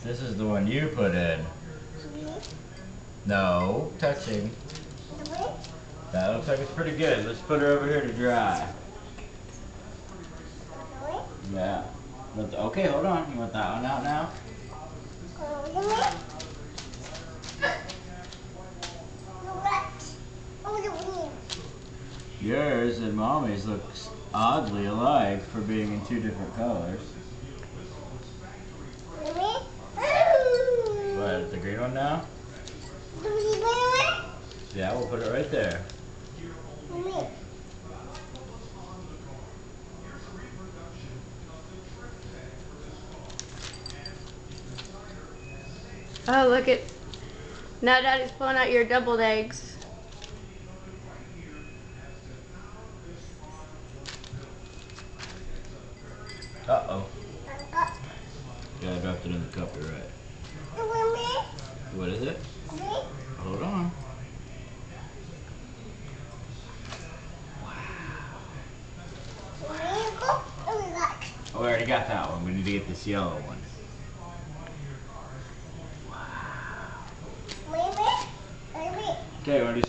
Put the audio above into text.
This is the one you put in. No, touching. That looks like it's pretty good. Let's put her over here to dry. Yeah. Okay, hold on. You want that one out now? Yours and Mommy's looks oddly alike for being in two different colors. What, the green one now? Yeah, we'll put it right there. Oh, look at, now Daddy's pulling out your deviled eggs. Uh-oh. Yeah, I dropped it in the cup, you're right. What is it? Hold on. Oh, we already got that one. We need to get this yellow one. Wow. Okay, want to do